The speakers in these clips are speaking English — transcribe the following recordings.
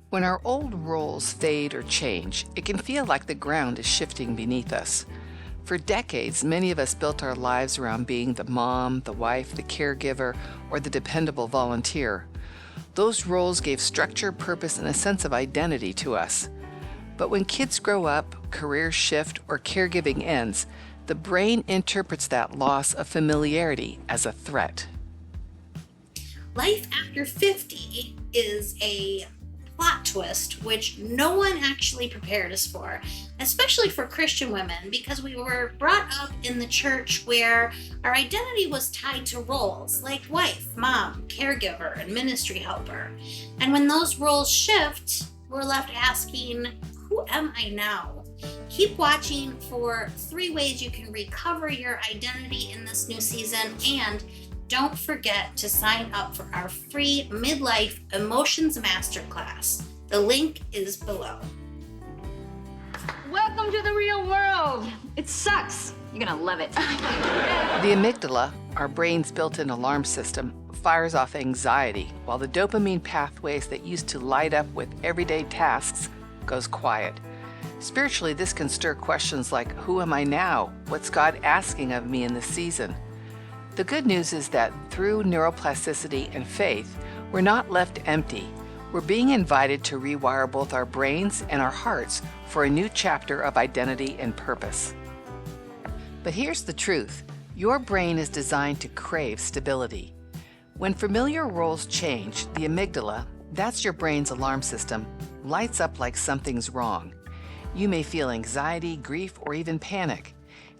When our old roles fade or change, it can feel like the ground is shifting beneath us. For decades, many of us built our lives around being the mom, the wife, the caregiver, or the dependable volunteer. Those roles gave structure, purpose, and a sense of identity to us. But when kids grow up, careers shift, or caregiving ends, the brain interprets that loss of familiarity as a threat. Life after 50 is a plot twist which no one actually prepared us for, especially for Christian women, because we were brought up in the church where our identity was tied to roles like wife, mom, caregiver, and ministry helper. And when those roles shift, we're left asking, who am I now? Keep watching for 3 ways you can recover your identity in this new season, and don't forget to sign up for our free Midlife Emotions Masterclass. The link is below. Welcome to the real world. It sucks. You're gonna love it. The amygdala, our brain's built-in alarm system, fires off anxiety, while the dopamine pathways that used to light up with everyday tasks goes quiet. Spiritually, this can stir questions like, who am I now? What's God asking of me in this season? The good news is that through neuroplasticity and faith, we're not left empty. We're being invited to rewire both our brains and our hearts for a new chapter of identity and purpose. But here's the truth. Your brain is designed to crave stability. When familiar roles change, the amygdala, that's your brain's alarm system, lights up like something's wrong. You may feel anxiety, grief, or even panic.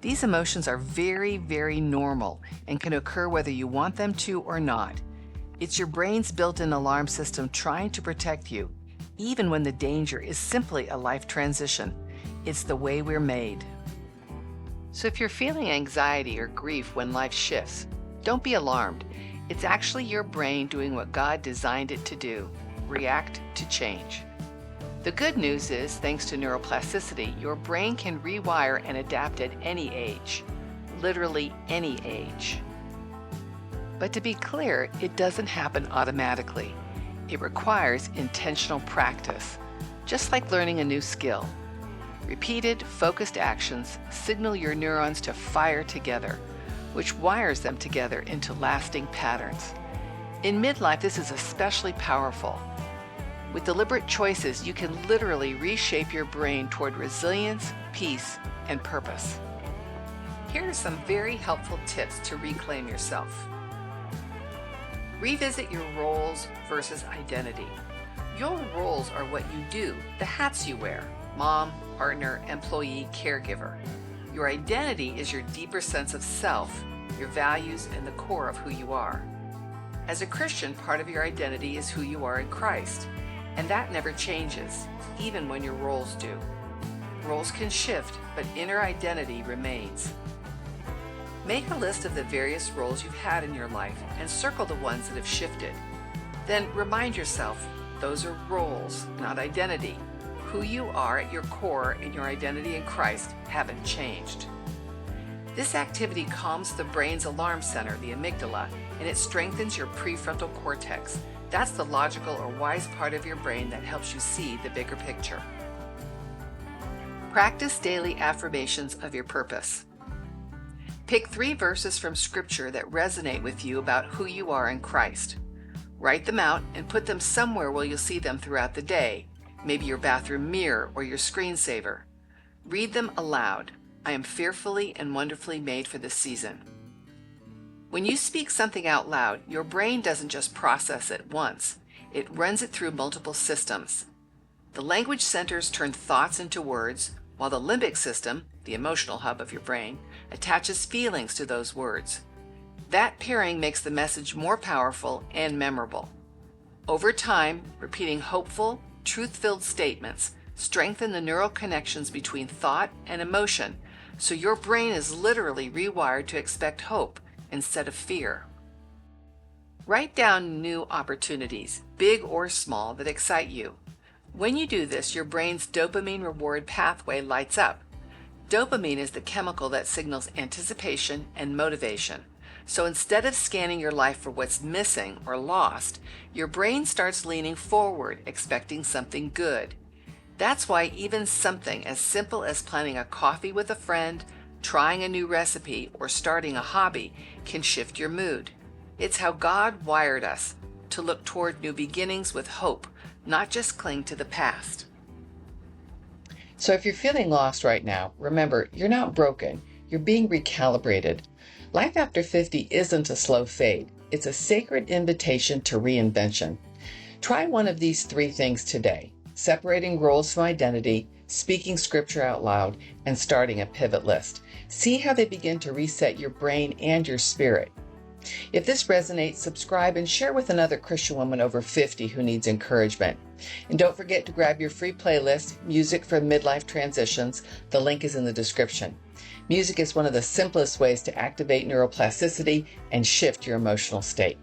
These emotions are very, very normal and can occur whether you want them to or not. It's your brain's built-in alarm system trying to protect you, even when the danger is simply a life transition. It's the way we're made. So if you're feeling anxiety or grief when life shifts, don't be alarmed. It's actually your brain doing what God designed it to do, react to change. The good news is, thanks to neuroplasticity, your brain can rewire and adapt at any age, literally any age. But to be clear, it doesn't happen automatically. It requires intentional practice, just like learning a new skill. Repeated, focused actions signal your neurons to fire together, which wires them together into lasting patterns. In midlife, this is especially powerful. With deliberate choices, you can literally reshape your brain toward resilience, peace, and purpose. Here are some very helpful tips to reclaim yourself. Revisit your roles versus identity. Your roles are what you do, the hats you wear: mom, partner, employee, caregiver. Your identity is your deeper sense of self, your values, and the core of who you are. As a Christian, part of your identity is who you are in Christ. And that never changes, even when your roles do. Roles can shift, but inner identity remains. Make a list of the various roles you've had in your life and circle the ones that have shifted. Then remind yourself, those are roles, not identity. Who you are at your core and your identity in Christ haven't changed. This activity calms the brain's alarm center, the amygdala, and it strengthens your prefrontal cortex. That's the logical or wise part of your brain that helps you see the bigger picture. Practice daily affirmations of your purpose. Pick 3 verses from Scripture that resonate with you about who you are in Christ. Write them out and put them somewhere where you'll see them throughout the day, maybe your bathroom mirror or your screensaver. Read them aloud. I am fearfully and wonderfully made for this season. When you speak something out loud, your brain doesn't just process it once. It runs it through multiple systems. The language centers turn thoughts into words, while the limbic system, the emotional hub of your brain, attaches feelings to those words. That pairing makes the message more powerful and memorable. Over time, repeating hopeful, truth-filled statements strengthen the neural connections between thought and emotion, so your brain is literally rewired to expect hope instead of fear. Write down new opportunities, big or small, that excite you. When you do this, your brain's dopamine reward pathway lights up. Dopamine is the chemical that signals anticipation and motivation. So instead of scanning your life for what's missing or lost, your brain starts leaning forward, expecting something good. That's why even something as simple as planning a coffee with a friend, trying a new recipe, or starting a hobby can shift your mood. It's how God wired us to look toward new beginnings with hope, not just cling to the past. So if you're feeling lost right now, remember, you're not broken. You're being recalibrated. Life after 50 isn't a slow fade. It's a sacred invitation to reinvention. Try one of these 3 things today: separating roles from identity, speaking scripture out loud, and starting a pivot list. See how they begin to reset your brain and your spirit. If this resonates, subscribe and share with another Christian woman over 50 who needs encouragement. And don't forget to grab your free playlist, Music for Midlife Transitions. The link is in the description. Music is one of the simplest ways to activate neuroplasticity and shift your emotional state.